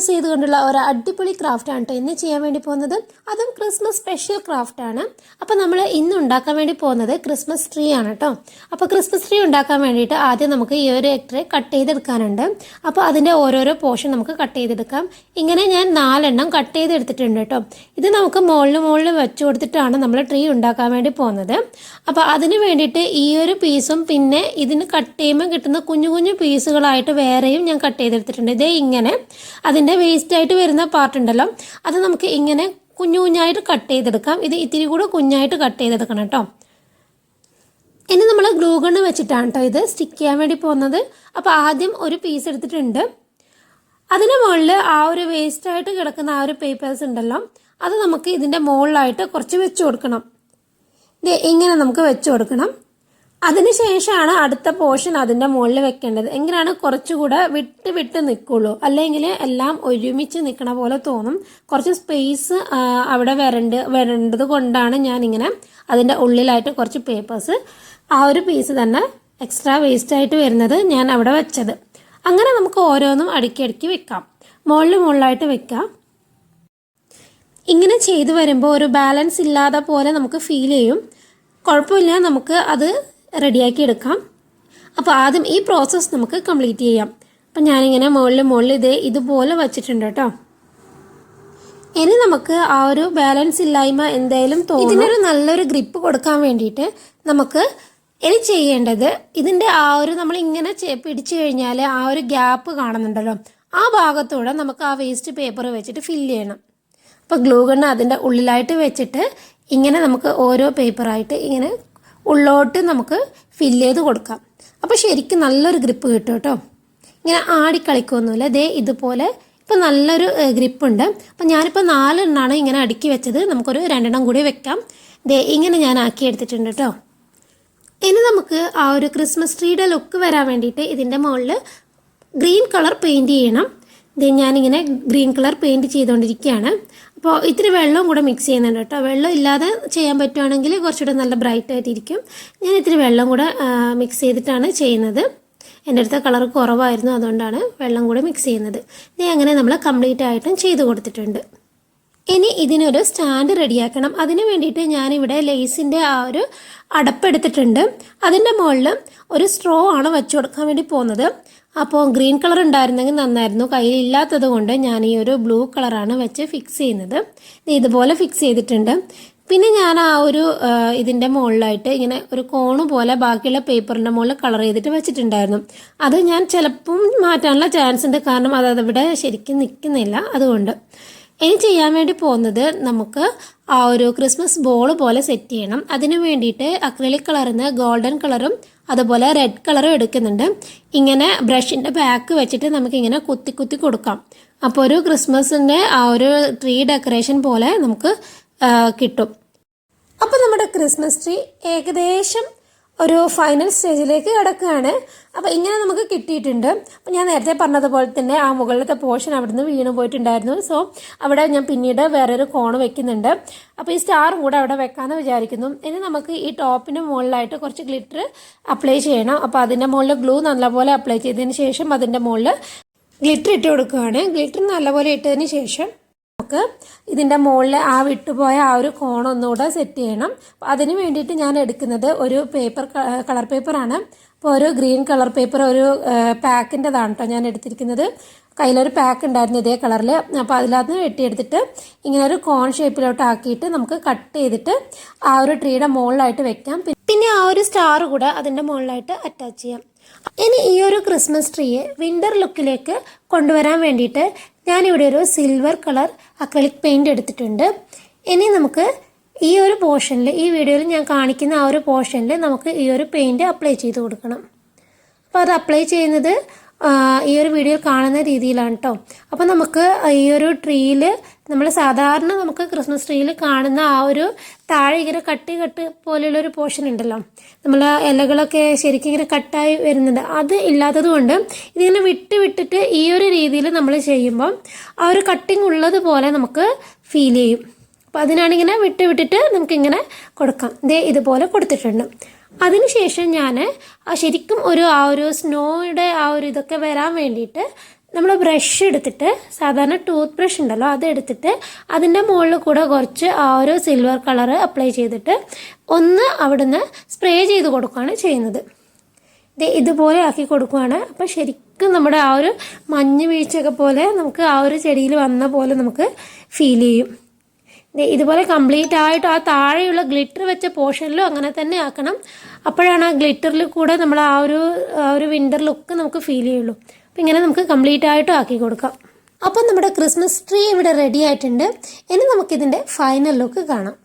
ചെയ്തുകൊണ്ടുള്ള ഒരു അടിപൊളി ക്രാഫ്റ്റാണ് കേട്ടോ ഇന്ന് ചെയ്യാൻ വേണ്ടി പോകുന്നത്. അതും ക്രിസ്മസ് സ്പെഷ്യൽ ക്രാഫ്റ്റാണ്. അപ്പോൾ നമ്മൾ ഇന്ന് ഉണ്ടാക്കാൻ വേണ്ടി പോകുന്നത് ക്രിസ്മസ് ട്രീ ആണ് കേട്ടോ. അപ്പോൾ ക്രിസ്മസ് ട്രീ ഉണ്ടാക്കാൻ വേണ്ടിയിട്ട് ആദ്യം നമുക്ക് ഈ ഒരു എക്ട്രേ കട്ട് ചെയ്തെടുക്കാനുണ്ട്. അപ്പോൾ അതിൻ്റെ ഓരോരോ പോർഷൻ നമുക്ക് കട്ട് ചെയ്തെടുക്കാം. ഇങ്ങനെ ഞാൻ 4 എണ്ണം കട്ട് ചെയ്തെടുത്തിട്ടുണ്ട് കേട്ടോ. ഇത് നമുക്ക് മുകളിൽ വെച്ച് കൊടുത്തിട്ടാണ് നമ്മൾ ട്രീ ഉണ്ടാക്കാൻ വേണ്ടി പോകുന്നത്. അപ്പോൾ അതിന് വേണ്ടിയിട്ട് ഈ ഒരു പീസും പിന്നെ ഇതിന് കട്ട് ചെയ്യുമ്പോൾ കിട്ടുന്ന കുഞ്ഞു കുഞ്ഞു പീസുകളായിട്ട് വേറെയും ഞാൻ കട്ട് ചെയ്തെടുത്തിട്ടുണ്ട്. ഇതേ ഇങ്ങനെ അതിൻ്റെ വേസ്റ്റായിട്ട് വരുന്ന പാർട്ട് ഉണ്ടല്ലോ, അത് നമുക്ക് ഇങ്ങനെ കുഞ്ഞു കുഞ്ഞായിട്ട് കട്ട് ചെയ്തെടുക്കാം. ഇത് ഇത്തിരി കൂടെ കുഞ്ഞായിട്ട് കട്ട് ചെയ്തെടുക്കണം കേട്ടോ. ഇനി നമ്മൾ ഗ്ലൂ ഗണ്ണ് വെച്ചിട്ടാണ് കേട്ടോ ഇത് സ്റ്റിക്ക് ചെയ്യാൻ വേണ്ടി പോകുന്നത്. അപ്പോൾ ആദ്യം ഒരു പീസ് എടുത്തിട്ടുണ്ട്. അതിന് മുകളിൽ ആ ഒരു വേസ്റ്റായിട്ട് കിടക്കുന്ന ആ ഒരു പേപ്പേഴ്സ് ഉണ്ടല്ലോ, അത് നമുക്ക് ഇതിൻ്റെ മുകളിലായിട്ട് കുറച്ച് വെച്ച് കൊടുക്കണം. ഇങ്ങനെ നമുക്ക് വെച്ച് കൊടുക്കണം. അതിനുശേഷമാണ് അടുത്ത പോർഷൻ അതിൻ്റെ മുകളിൽ വെക്കേണ്ടത്. എങ്കിലാണ് കുറച്ചുകൂടെ വിട്ട് നിൽക്കുള്ളൂ. അല്ലെങ്കിൽ എല്ലാം ഒരുമിച്ച് നിൽക്കണ പോലെ തോന്നും. കുറച്ച് സ്പേസ് അവിടെ വരേണ്ടത് കൊണ്ടാണ് ഞാനിങ്ങനെ അതിൻ്റെ ഉള്ളിലായിട്ട് കുറച്ച് പേപ്പേഴ്സ് ആ ഒരു പീസ് തന്നെ എക്സ്ട്രാ വേസ്റ്റായിട്ട് വരുന്നത് ഞാൻ അവിടെ വെച്ചത്. അങ്ങനെ നമുക്ക് ഓരോന്നും അടുക്കി വെക്കാം. മുകളിലായിട്ട് വെക്കാം. ഇങ്ങനെ ചെയ്തു വരുമ്പോൾ ഒരു ബാലൻസ് ഇല്ലാതെ പോലെ നമുക്ക് ഫീൽ ചെയ്യും. കുഴപ്പമില്ല, നമുക്ക് അത് റെഡിയാക്കി എടുക്കാം. അപ്പോൾ ആദ്യം ഈ പ്രോസസ്സ് നമുക്ക് കംപ്ലീറ്റ് ചെയ്യാം. അപ്പം ഞാനിങ്ങനെ മുകളിൽ ഇതുപോലെ വച്ചിട്ടുണ്ട് കേട്ടോ. ഇനി നമുക്ക് ആ ഒരു ബാലൻസ് ഇല്ലായ്മ എന്തായാലും തോന്നും. ഇതിനൊരു നല്ലൊരു ഗ്രിപ്പ് കൊടുക്കാൻ വേണ്ടിയിട്ട് നമുക്ക് ഇനി ചെയ്യേണ്ടത് ഇതിൻ്റെ ആ ഒരു നമ്മൾ ഇങ്ങനെ പിടിച്ചു കഴിഞ്ഞാൽ ആ ഒരു ഗ്യാപ്പ് കാണുന്നുണ്ടല്ലോ, ആ ഭാഗത്തൂടെ നമുക്ക് ആ വേസ്റ്റ് പേപ്പർ വെച്ചിട്ട് ഫില്ല് ചെയ്യണം. അപ്പോൾ ഗ്ലൂ ഗണ്ണ് അതിൻ്റെ ഉള്ളിലായിട്ട് വെച്ചിട്ട് ഇങ്ങനെ നമുക്ക് ഓരോ പേപ്പറായിട്ട് ഇങ്ങനെ ഉള്ളോട്ട് നമുക്ക് ഫില്ല് ചെയ്ത് കൊടുക്കാം. അപ്പോൾ ശരിക്കും നല്ലൊരു ഗ്രിപ്പ് കിട്ടും കേട്ടോ. ഇങ്ങനെ ആടിക്കളിക്കൊന്നുമില്ല. ഇതുപോലെ ഇപ്പോൾ നല്ലൊരു ഗ്രിപ്പുണ്ട്. അപ്പം ഞാനിപ്പോൾ 4 എണ്ണമാണ് ഇങ്ങനെ അടുക്കി വെച്ചത്. നമുക്കൊരു 2 എണ്ണം കൂടി വെക്കാം. ഇങ്ങനെ ഞാൻ ആക്കി എടുത്തിട്ടുണ്ട് കേട്ടോ. ഇനി നമുക്ക് ആ ഒരു ക്രിസ്മസ് ട്രീയുടെ ലുക്ക് വരാൻ വേണ്ടിയിട്ട് ഇതിൻ്റെ മുകളിൽ ഗ്രീൻ കളർ പെയിൻറ്റ് ചെയ്യണം. ഞാനിങ്ങനെ ഗ്രീൻ കളർ പെയിൻറ്റ് ചെയ്തുകൊണ്ടിരിക്കുകയാണ്. അപ്പോൾ ഇത്തിരി വെള്ളവും കൂടെ മിക്സ് ചെയ്യുന്നുണ്ട് കേട്ടോ. വെള്ളം ഇല്ലാതെ ചെയ്യാൻ പറ്റുവാണെങ്കിൽ കുറച്ചുകൂടെ നല്ല ബ്രൈറ്റ് ആയിട്ടിരിക്കും. ഞാൻ ഇത്തിരി വെള്ളം കൂടെ മിക്സ് ചെയ്തിട്ടാണ് ചെയ്യുന്നത്. എൻ്റെ അടുത്ത കളർ കുറവായിരുന്നു, അതുകൊണ്ടാണ് വെള്ളം കൂടെ മിക്സ് ചെയ്യുന്നത്. അങ്ങനെ നമ്മൾ കംപ്ലീറ്റ് ആയിട്ടും ചെയ്ത് കൊടുത്തിട്ടുണ്ട്. ഇനി ഇതിനൊരു സ്റ്റാൻഡ് റെഡിയാക്കണം. അതിന് വേണ്ടിയിട്ട് ഞാനിവിടെ ലേസിൻ്റെ ആ ഒരു അടപ്പെടുത്തിട്ടുണ്ട്. അതിൻ്റെ മുകളിൽ ഒരു സ്ട്രോ ആണ് വെച്ച് കൊടുക്കാൻ വേണ്ടി പോകുന്നത്. അപ്പോൾ ഗ്രീൻ കളർ ഉണ്ടായിരുന്നെങ്കിൽ നന്നായിരുന്നു. കയ്യിലില്ലാത്തത് കൊണ്ട് ഞാൻ ഈ ഒരു ബ്ലൂ കളറാണ് വെച്ച് ഫിക്സ് ചെയ്യുന്നത്. ഇതുപോലെ ഫിക്സ് ചെയ്തിട്ടുണ്ട്. പിന്നെ ഞാൻ ആ ഒരു ഇതിൻ്റെ മുകളിലായിട്ട് ഇങ്ങനെ ഒരു കോണ് പോലെ ബാക്കിയുള്ള പേപ്പറിൻ്റെ മുകളിൽ കളർ ചെയ്തിട്ട് വെച്ചിട്ടുണ്ടായിരുന്നു. അത് ഞാൻ ചിലപ്പം മാറ്റാനുള്ള ചാൻസ് ഉണ്ട്, കാരണം അതവിടെ ശരിക്കും നിൽക്കുന്നില്ല. അതുകൊണ്ട് ഇനി ചെയ്യാൻ വേണ്ടി പോകുന്നത് നമുക്ക് ആ ഒരു ക്രിസ്മസ് ബോൾ പോലെ സെറ്റ് ചെയ്യണം. അതിന് വേണ്ടിയിട്ട് അക്രിലിക് കളറിൽ നിന്ന് ഗോൾഡൻ കളറും അതുപോലെ റെഡ് കളറും എടുക്കുന്നുണ്ട്. ഇങ്ങനെ ബ്രഷിൻ്റെ ബാക്ക് വെച്ചിട്ട് നമുക്കിങ്ങനെ കുത്തി കൊടുക്കാം. അപ്പോൾ ഒരു ക്രിസ്മസിൻ്റെ ആ ഒരു ട്രീ ഡെക്കറേഷൻ പോലെ നമുക്ക് കിട്ടും. അപ്പോൾ നമ്മുടെ ക്രിസ്മസ് ട്രീ ഏകദേശം ഒരു ഫൈനൽ സ്റ്റേജിലേക്ക് കിടക്കുകയാണ്. അപ്പോൾ ഇങ്ങനെ നമുക്ക് കിട്ടിയിട്ടുണ്ട്. അപ്പോൾ ഞാൻ നേരത്തെ പറഞ്ഞതുപോലെ തന്നെ ആ മുകളിലത്തെ പോർഷൻ അവിടെ നിന്ന് വീണ് പോയിട്ടുണ്ടായിരുന്നു. സോ അവിടെ ഞാൻ പിന്നീട് വേറൊരു കോണ് വെക്കുന്നുണ്ട്. അപ്പോൾ ഈ സ്റ്റാറും കൂടെ അവിടെ വെക്കാമെന്ന് വിചാരിക്കുന്നു. ഇനി നമുക്ക് ഈ ടോപ്പിന് മുകളിലായിട്ട് കുറച്ച് ഗ്ലിറ്റർ അപ്ലൈ ചെയ്യണം. അപ്പോൾ അതിൻ്റെ മുകളിൽ ഗ്ലൂ നല്ലപോലെ അപ്ലൈ ചെയ്തതിന് ശേഷം അതിൻ്റെ മുകളിൽ ഗ്ലിറ്റർ ഇട്ട് കൊടുക്കുകയാണ്. ഗ്ലിറ്റർ നല്ലപോലെ ഇട്ടതിന് ശേഷം നമുക്ക് ഇതിൻ്റെ മുകളിൽ ആ വിട്ടുപോയ ആ ഒരു കോണൊന്നുകൂടെ സെറ്റ് ചെയ്യണം. അതിന് വേണ്ടിയിട്ട് ഞാൻ എടുക്കുന്നത് ഒരു കളർ പേപ്പറാണ്. അപ്പോൾ ഒരു ഗ്രീൻ കളർ പേപ്പർ ഒരു പാക്കിൻ്റെതാണ് കേട്ടോ ഞാൻ എടുത്തിരിക്കുന്നത്. കയ്യിലൊരു പാക്ക് ഉണ്ടായിരുന്നു ഇതേ കളറിൽ. അപ്പോൾ അതിനകത്ത് വെട്ടിയെടുത്തിട്ട് ഇങ്ങനെ ഒരു കോൺ ഷേപ്പിലോട്ട് ആക്കിയിട്ട് നമുക്ക് കട്ട് ചെയ്തിട്ട് ആ ഒരു ട്രീയുടെ മുകളിലായിട്ട് വെക്കാം. പിന്നെ ആ ഒരു സ്റ്റാർ കൂടെ അതിൻ്റെ മുകളിലായിട്ട് അറ്റാച്ച് ചെയ്യാം. ഇനി ഈ ഒരു ക്രിസ്മസ് ട്രീയെ വിൻ്റർ ലുക്കിലേക്ക് കൊണ്ടുവരാൻ വേണ്ടിയിട്ട് ഞാനിവിടെ ഒരു സിൽവർ കളർ അക്രിലിക് പെയിൻറ് എടുത്തിട്ടുണ്ട്. ഇനി നമുക്ക് ഈ ഒരു പോർഷനിൽ, ഈ വീഡിയോയിൽ ഞാൻ കാണിക്കുന്ന ആ ഒരു പോർഷനിൽ നമുക്ക് ഈ ഒരു പെയിൻറ് അപ്ലൈ ചെയ്ത് കൊടുക്കണം. അപ്പോൾ അത് അപ്ലൈ ചെയ്യുന്നത് ഈ ഒരു വീഡിയോ കാണുന്ന രീതിയിലാണ് കേട്ടോ. അപ്പോൾ നമുക്ക് ഈ ഒരു ട്രീയിൽ നമ്മൾ സാധാരണ നമുക്ക് ക്രിസ്മസ് ട്രീയിൽ കാണുന്ന ആ ഒരു താഴെ ഇങ്ങനെ കട്ട് പോലെയുള്ളൊരു പോർഷൻ ഉണ്ടല്ലോ, നമ്മൾ ഇലകളൊക്കെ ശരിക്കും ഇങ്ങനെ കട്ടായി വരുന്നുണ്ട്. അത് ഇല്ലാത്തത് കൊണ്ട് ഇതിങ്ങനെ വിട്ടിട്ട് ഈ ഒരു രീതിയിൽ നമ്മൾ ചെയ്യുമ്പം ആ ഒരു കട്ടിങ് ഉള്ളതുപോലെ നമുക്ക് ഫീൽ ചെയ്യും. അപ്പോൾ അതിനാണിങ്ങനെ വിട്ടിട്ട് നമുക്കിങ്ങനെ കൊടുക്കാം. ഇതുപോലെ കൊടുത്തിട്ടുണ്ട്. അതിനുശേഷം ഞാൻ ശരിക്കും ആ ഒരു സ്നോയുടെ ആ ഒരു ഇതൊക്കെ വരാൻ വേണ്ടിയിട്ട് നമ്മൾ ബ്രഷ് എടുത്തിട്ട് സാധാരണ ടൂത്ത് ബ്രഷ് ഉണ്ടല്ലോ അതെടുത്തിട്ട് അതിൻ്റെ മുകളിൽ കൂടെ കുറച്ച് ആ ഒരു സിൽവർ കളർ അപ്ലൈ ചെയ്തിട്ട് ഒന്ന് അവിടുന്ന് സ്പ്രേ ചെയ്ത് കൊടുക്കുകയാണ് ചെയ്യുന്നത്. ഇതുപോലെ ആക്കി കൊടുക്കുകയാണ്. അപ്പം ശരിക്കും നമ്മുടെ ആ ഒരു മഞ്ഞ് വീഴ്ചയൊക്കെ പോലെ നമുക്ക് ആ ഒരു ചെടിയിൽ വന്ന പോലെ നമുക്ക് ഫീൽ ചെയ്യും. ഇതുപോലെ കംപ്ലീറ്റ് ആയിട്ട് ആ താഴെയുള്ള ഗ്ലിറ്റർ വെച്ച പോർഷനിലും അങ്ങനെ തന്നെ ആക്കണം. അപ്പോഴാണ് ആ ഗ്ലിറ്ററിൽ കൂടെ നമ്മൾ ആ ഒരു വിൻ്റർ ലുക്ക് നമുക്ക് ഫീൽ ചെയ്യുള്ളൂ. അപ്പം ഇങ്ങനെ നമുക്ക് കംപ്ലീറ്റ് ആയിട്ടും ആക്കി കൊടുക്കാം. അപ്പം നമ്മുടെ ക്രിസ്മസ് ട്രീ ഇവിടെ റെഡി ആയിട്ടുണ്ട്. ഇനി നമുക്കിതിൻ്റെ ഫൈനൽ ലുക്ക് കാണാം.